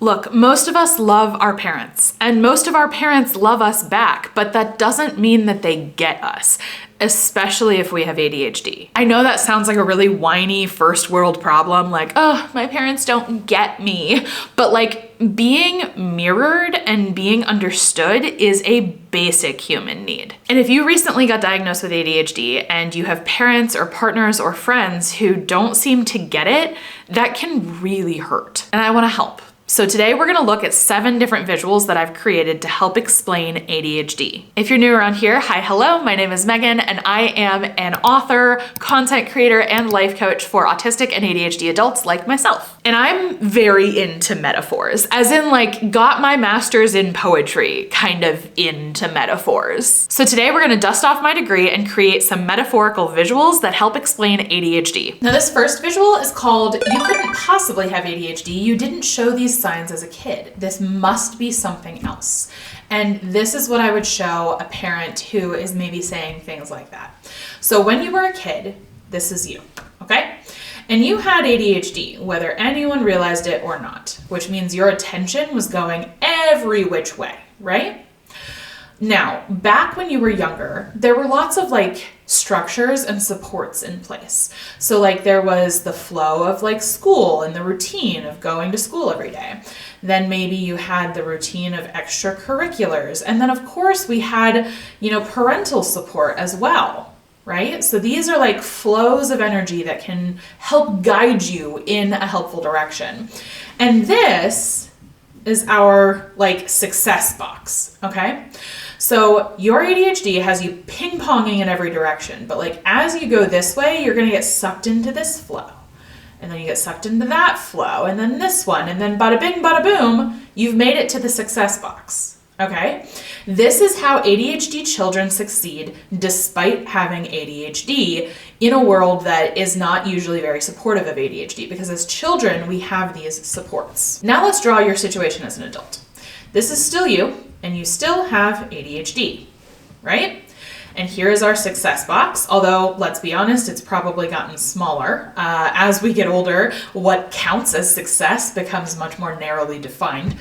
Look, most of us love our parents, and most of our parents love us back, but that doesn't mean that they get us, especially if we have ADHD. I know that sounds like a really whiny first world problem, like, oh, my parents don't get me, but like being mirrored and being understood is a basic human need. And if you recently got diagnosed with ADHD and you have parents or partners or friends who don't seem to get it, that can really hurt. And I want to help. So today we're gonna look at 7 different visuals that I've created to help explain ADHD. If you're new around here, hi, hello, my name is Megan, and I am an author, content creator, and life coach for autistic and ADHD adults like myself. And I'm very into metaphors, as in like got my master's in poetry, kind of into metaphors. So today we're gonna dust off my degree and create some metaphorical visuals that help explain ADHD. Now this first visual is called, you couldn't possibly have ADHD, you didn't show these signs as a kid. This must be something else. And this is what I would show a parent who is maybe saying things like that. So when you were a kid, this is you, okay? And you had ADHD, whether anyone realized it or not, which means your attention was going every which way, right? Now, back when you were younger, there were lots of like structures and supports in place. So like there was the flow of like school and the routine of going to school every day. Then maybe you had the routine of extracurriculars. And then of course we had, parental support as well, right? So these are like flows of energy that can help guide you in a helpful direction. And this is our like success box, okay? So your ADHD has you ping-ponging in every direction, but like as you go this way, you're gonna get sucked into this flow. And then you get sucked into that flow, and then this one, and then bada bing, bada boom, you've made it to the success box, okay? This is how ADHD children succeed despite having ADHD in a world that is not usually very supportive of ADHD, because as children, we have these supports. Now let's draw your situation as an adult. This is still you, and you still have ADHD, right? And here is our success box, although let's be honest, it's probably gotten smaller. As we get older, what counts as success becomes much more narrowly defined.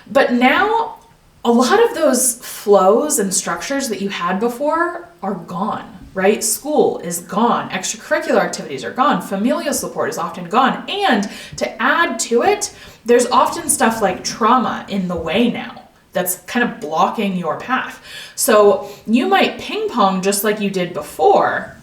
But now, a lot of those flows and structures that you had before are gone, right? School is gone, extracurricular activities are gone, familial support is often gone, and to add to it, there's often stuff like trauma in the way now that's kind of blocking your path. So you might ping pong just like you did before,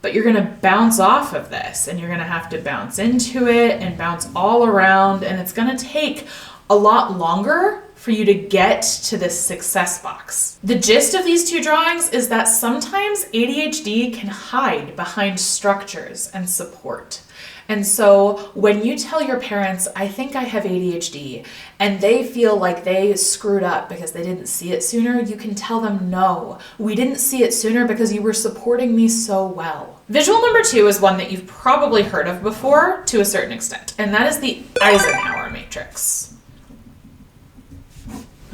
but you're gonna bounce off of this and you're gonna have to bounce into it and bounce all around, and it's gonna take a lot longer for you to get to this success box. The gist of these 2 drawings is that sometimes ADHD can hide behind structures and support. And so when you tell your parents, I think I have ADHD, and they feel like they screwed up because they didn't see it sooner, you can tell them, no, we didn't see it sooner because you were supporting me so well. Visual number 2 is one that you've probably heard of before to a certain extent, and that is the Eisenhower matrix.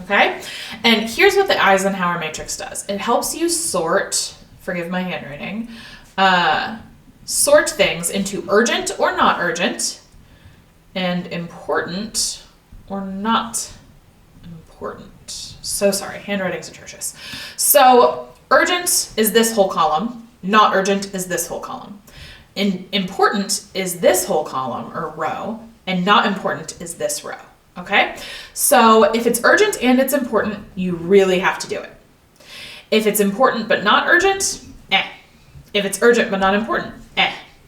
Okay? And here's what the Eisenhower matrix does. It helps you sort, forgive my handwriting, sort things into urgent or not urgent, and important or not important. So sorry, handwriting's atrocious. So urgent is this whole column, not urgent is this whole column. Important is this whole column or row, and not important is this row, okay? So if it's urgent and it's important, you really have to do it. If it's important but not urgent, If it's urgent but not important,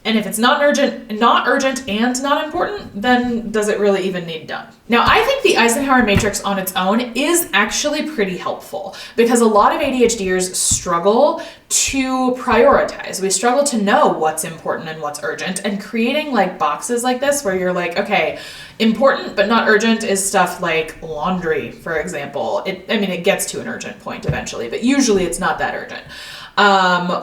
And if it's not urgent and not important, then does it really even need done? Now, I think the Eisenhower matrix on its own is actually pretty helpful because a lot of ADHDers struggle to prioritize. We struggle to know what's important and what's urgent, and creating like boxes like this where you're like, okay, important but not urgent is stuff like laundry, for example. It gets to an urgent point eventually, but usually it's not that urgent.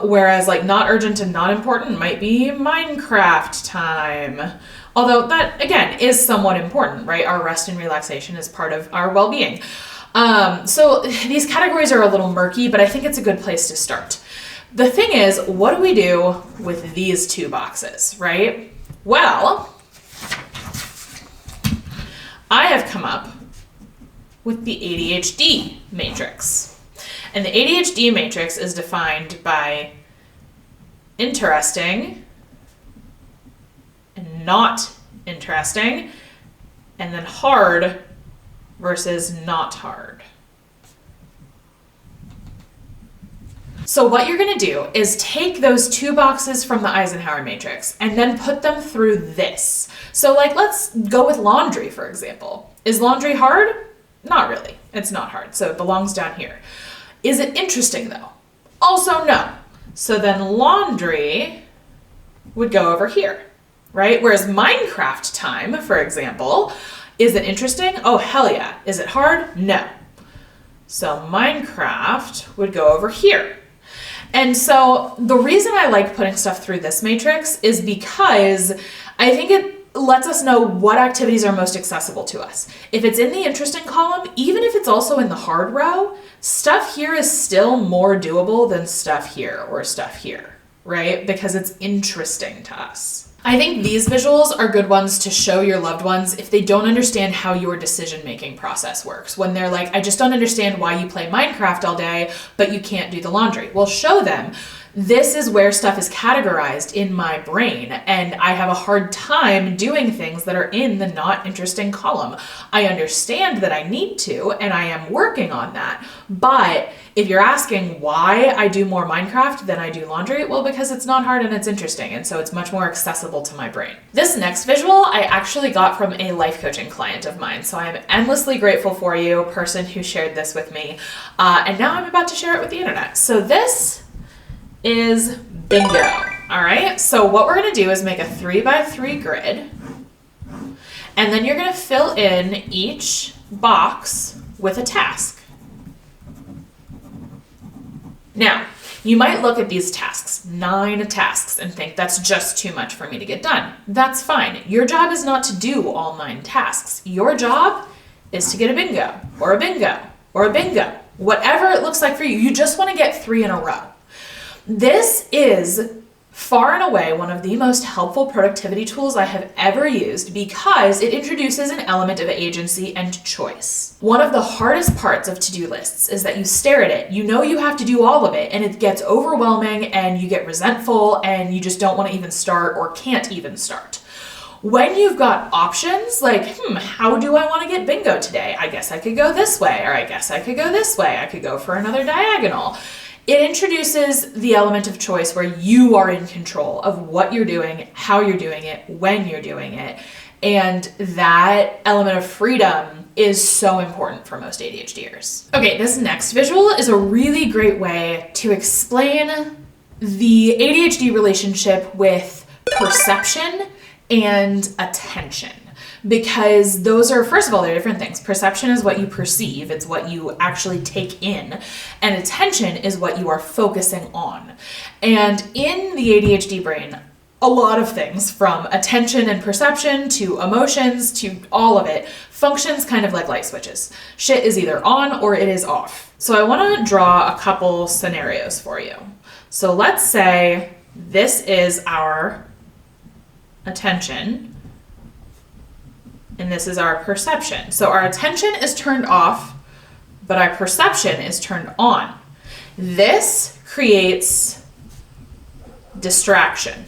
Whereas like not urgent and not important might be Minecraft time. Although that, again, is somewhat important, right? Our rest and relaxation is part of our well-being. So these categories are a little murky, but I think it's a good place to start. The thing is, what do we do with these 2 boxes, right? Well, I have come up with the ADHD matrix. And the ADHD matrix is defined by interesting and not interesting, and then hard versus not hard. So what you're going to do is take those 2 boxes from the Eisenhower matrix and then put them through this. So like, let's go with laundry, for example. Is laundry hard? Not really. It's not hard. So it belongs down here. Is it interesting though? Also no. So then laundry would go over here, right? Whereas Minecraft time, for example, is it interesting? Oh, hell yeah. Is it hard? No. So Minecraft would go over here. And so the reason I like putting stuff through this matrix is because I think it lets us know what activities are most accessible to us. If it's in the interesting column, even if it's also in the hard row, stuff here is still more doable than stuff here or stuff here, right? Because it's interesting to us. I think these visuals are good ones to show your loved ones if they don't understand how your decision-making process works. When they're like, I just don't understand why you play Minecraft all day, but you can't do the laundry. Well, show them. This is where stuff is categorized in my brain, and I have a hard time doing things that are in the not interesting column. I understand that I need to, and I am working on that. But if you're asking why I do more Minecraft than I do laundry, well, because it's not hard and it's interesting, and so it's much more accessible to my brain. This next visual I actually got from a life coaching client of mine, so I'm endlessly grateful for you, person who shared this with me, and now I'm about to share it with the internet. So this is bingo. All right, so what we're gonna do is make a 3x3 grid, and then you're gonna fill in each box with a task. Now, you might look at these tasks, 9 tasks, and think that's just too much for me to get done. That's fine. Your job is not to do all 9 tasks. Your job is to get a bingo, or a bingo, or a bingo. Whatever it looks like for you, you just wanna get 3 in a row. This is far and away one of the most helpful productivity tools I have ever used because it introduces an element of agency and choice. One of the hardest parts of to-do lists is that you stare at it, you know you have to do all of it, and it gets overwhelming and you get resentful and you just don't want to even start or can't even start. When you've got options like, how do I want to get bingo today? I guess I could go this way, or I guess I could go this way. I could go for another diagonal. It introduces the element of choice where you are in control of what you're doing, how you're doing it, when you're doing it. And that element of freedom is so important for most ADHDers. Okay, this next visual is a really great way to explain the ADHD relationship with perception and attention. Because those are, first of all, they're different things. Perception is what you perceive, it's what you actually take in, and attention is what you are focusing on. And in the ADHD brain, a lot of things from attention and perception to emotions to all of it functions kind of like light switches. Shit is either on or it is off. So I want to draw a couple scenarios for you. So let's say this is our attention, and this is our perception. So our attention is turned off, but our perception is turned on. This creates distraction.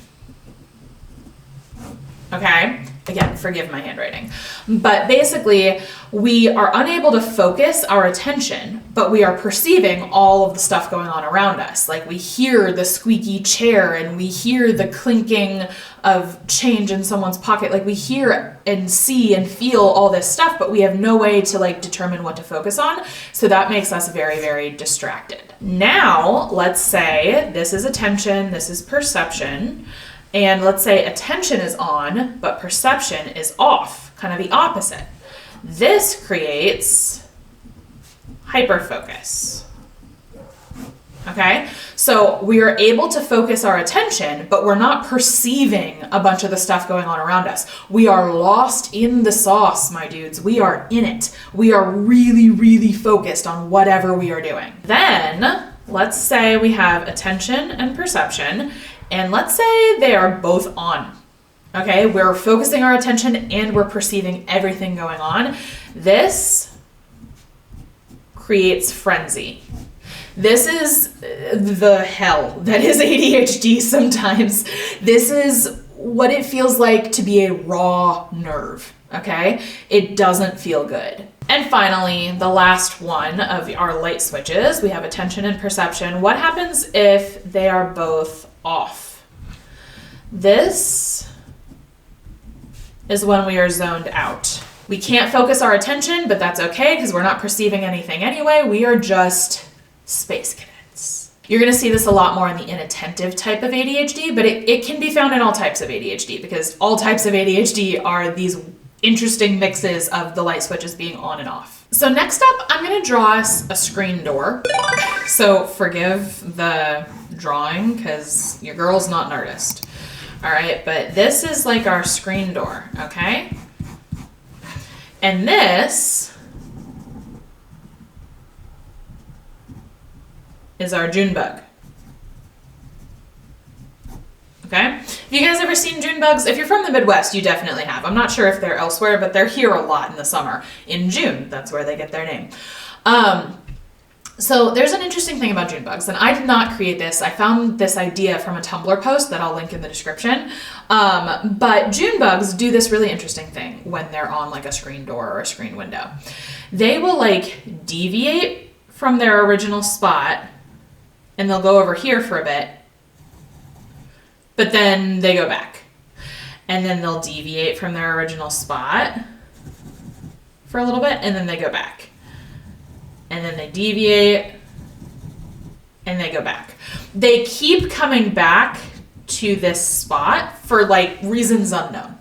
Okay? Again, forgive my handwriting. But basically, we are unable to focus our attention, but we are perceiving all of the stuff going on around us. Like we hear the squeaky chair and we hear the clinking of change in someone's pocket. Like we hear and see and feel all this stuff, but we have no way to like determine what to focus on. So that makes us very, very distracted. Now, let's say this is attention, this is perception. And let's say attention is on, but perception is off, kind of the opposite. This creates hyperfocus. Okay? So we are able to focus our attention, but we're not perceiving a bunch of the stuff going on around us. We are lost in the sauce, my dudes. We are in it. We are really, really focused on whatever we are doing. Then, let's say we have attention and perception, and let's say they are both on, Okay, we're focusing our attention and we're perceiving everything going on. This creates frenzy. This is the hell that is ADHD sometimes. This is what it feels like to be a raw nerve, okay? It doesn't feel good. And finally, the last one of our light switches, we have attention and perception. What happens if they are both off? This is when we are zoned out. We can't focus our attention, but that's okay because we're not perceiving anything anyway. We are just space cadets. You're gonna see this a lot more in the inattentive type of ADHD, but it can be found in all types of ADHD because all types of ADHD are these interesting mixes of the light switches being on and off. So next up, I'm gonna draw us a screen door. So forgive the drawing because your girl's not an artist. All right, but this is like our screen door, okay? And this is our June bug. Okay? Have you guys ever seen June bugs? If you're from the Midwest, you definitely have. I'm not sure if they're elsewhere, but they're here a lot in the summer. In June, that's where they get their name. So there's an interesting thing about June bugs, and I did not create this. I found this idea from a Tumblr post that I'll link in the description. But June bugs do this really interesting thing when they're on like a screen door or a screen window. They will like deviate from their original spot and they'll go over here for a bit, but then they go back. And then they'll deviate from their original spot for a little bit and then they go back. And then they deviate, and they go back. They keep coming back to this spot for like reasons unknown,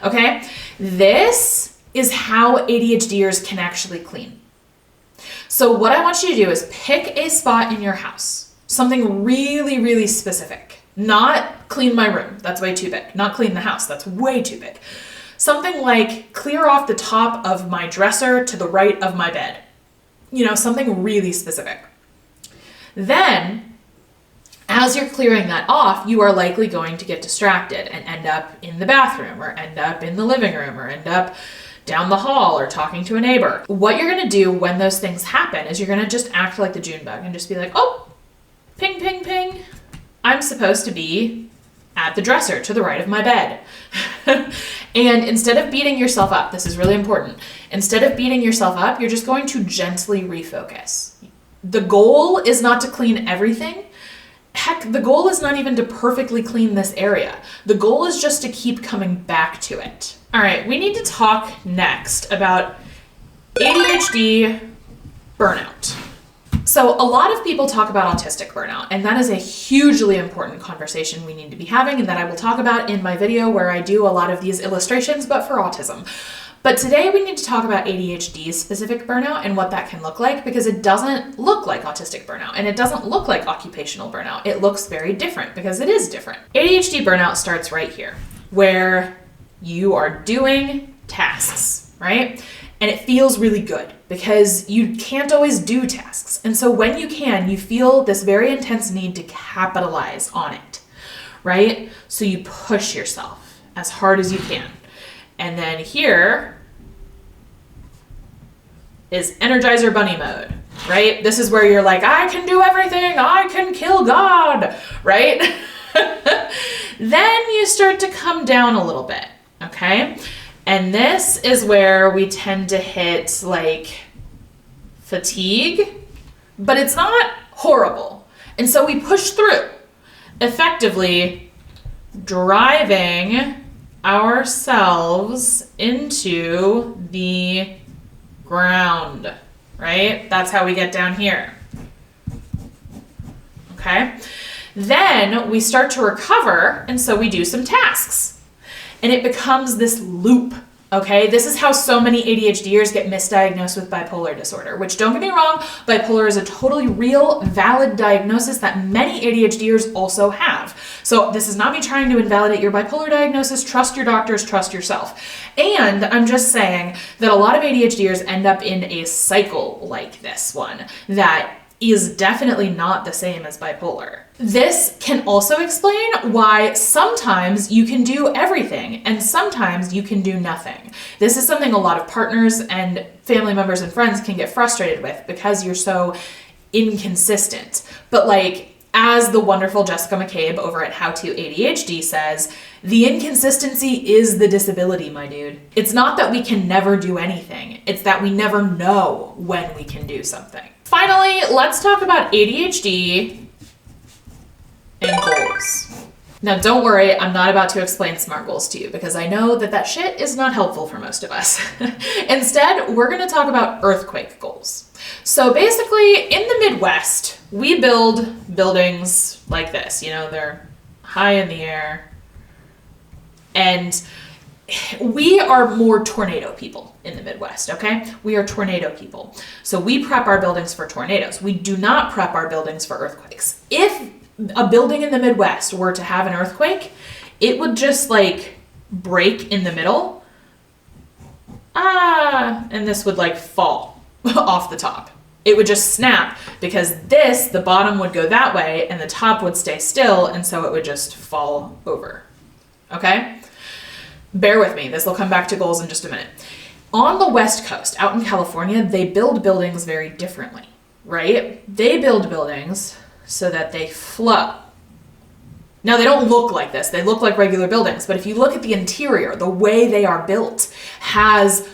okay? This is how ADHDers can actually clean. So what I want you to do is pick a spot in your house, something really, really specific. Not clean my room, that's way too big. Not clean the house, that's way too big. Something like clear off the top of my dresser to the right of my bed. You know, something really specific. Then, as you're clearing that off, you are likely going to get distracted and end up in the bathroom or end up in the living room or end up down the hall or talking to a neighbor. What you're gonna do when those things happen is you're gonna just act like the June bug and just be like, oh, ping, ping, ping. I'm supposed to be at the dresser to the right of my bed. And instead of beating yourself up, this is really important. Instead of beating yourself up, you're just going to gently refocus. The goal is not to clean everything. Heck, the goal is not even to perfectly clean this area. The goal is just to keep coming back to it. All right, we need to talk next about ADHD burnout. So a lot of people talk about autistic burnout, and that is a hugely important conversation we need to be having and that I will talk about in my video where I do a lot of these illustrations, but for autism. But today we need to talk about ADHD specific burnout and what that can look like because it doesn't look like autistic burnout and it doesn't look like occupational burnout. It looks very different because it is different. ADHD burnout starts right here where you are doing tasks, right? And it feels really good because you can't always do tasks. And so when you can, you feel this very intense need to capitalize on it, right? So you push yourself as hard as you can. And then here is Energizer Bunny mode, right? This is where you're like, I can do everything. I can kill God, right? Then you start to come down a little bit, okay? And this is where we tend to hit like fatigue, but it's not horrible. And so we push through, effectively driving ourselves into the ground, right? That's how we get down here. Okay? Then we start to recover, and so we do some tasks. And it becomes this loop, okay? This is how so many ADHDers get misdiagnosed with bipolar disorder, which don't get me wrong, bipolar is a totally real, valid diagnosis that many ADHDers also have. So this is not me trying to invalidate your bipolar diagnosis. Trust your doctors, trust yourself. And I'm just saying that a lot of ADHDers end up in a cycle like this one, that is definitely not the same as bipolar. This can also explain why sometimes you can do everything and sometimes you can do nothing. This is something a lot of partners and family members and friends can get frustrated with because you're so inconsistent. But like, as the wonderful Jessica McCabe over at How to ADHD says, the inconsistency is the disability, my dude. It's not that we can never do anything. It's that we never know when we can do something. Finally, let's talk about ADHD and goals. Now, don't worry, I'm not about to explain SMART goals to you because I know that that shit is not helpful for most of us. Instead, we're going to talk about earthquake goals. So basically, in the Midwest, we build buildings like this. You know, they're high in the air. And we are more tornado people in the Midwest, okay? We are tornado people. So we prep our buildings for tornadoes. We do not prep our buildings for earthquakes. If a building in the Midwest were to have an earthquake, it would just like break in the middle. And this would like fall off the top. It would just snap because the bottom would go that way and the top would stay still, and so it would just fall over, okay? Bear with me, this will come back to goals in just a minute. On the West Coast, out in California, they build buildings very differently, right? They build buildings so that they flow. Now, they don't look like this. They look like regular buildings, but if you look at the interior, the way they are built has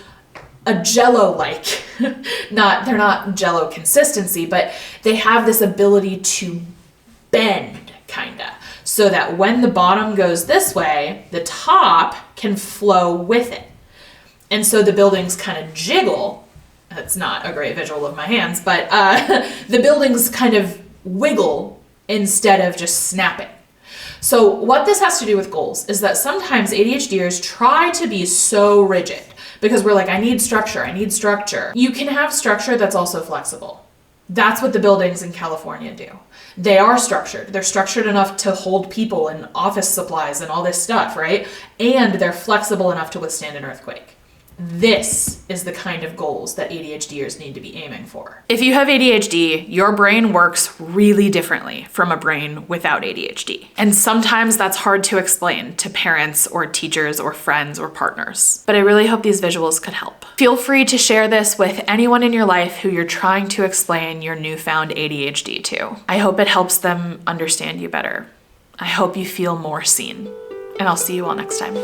a jello-like, they're not jello consistency, but they have this ability to bend, kinda, so that when the bottom goes this way, the top can flow with it. And so the buildings kind of jiggle. That's not a great visual of my hands, but the buildings kind of wiggle instead of just snapping. So what this has to do with goals is that sometimes ADHDers try to be so rigid because we're like, I need structure, I need structure. You can have structure that's also flexible. That's what the buildings in California do. They are structured. They're structured enough to hold people and office supplies and all this stuff, right? And they're flexible enough to withstand an earthquake. This is the kind of goals that ADHDers need to be aiming for. If you have ADHD, your brain works really differently from a brain without ADHD. And sometimes that's hard to explain to parents or teachers or friends or partners. But I really hope these visuals could help. Feel free to share this with anyone in your life who you're trying to explain your newfound ADHD to. I hope it helps them understand you better. I hope you feel more seen. And I'll see you all next time.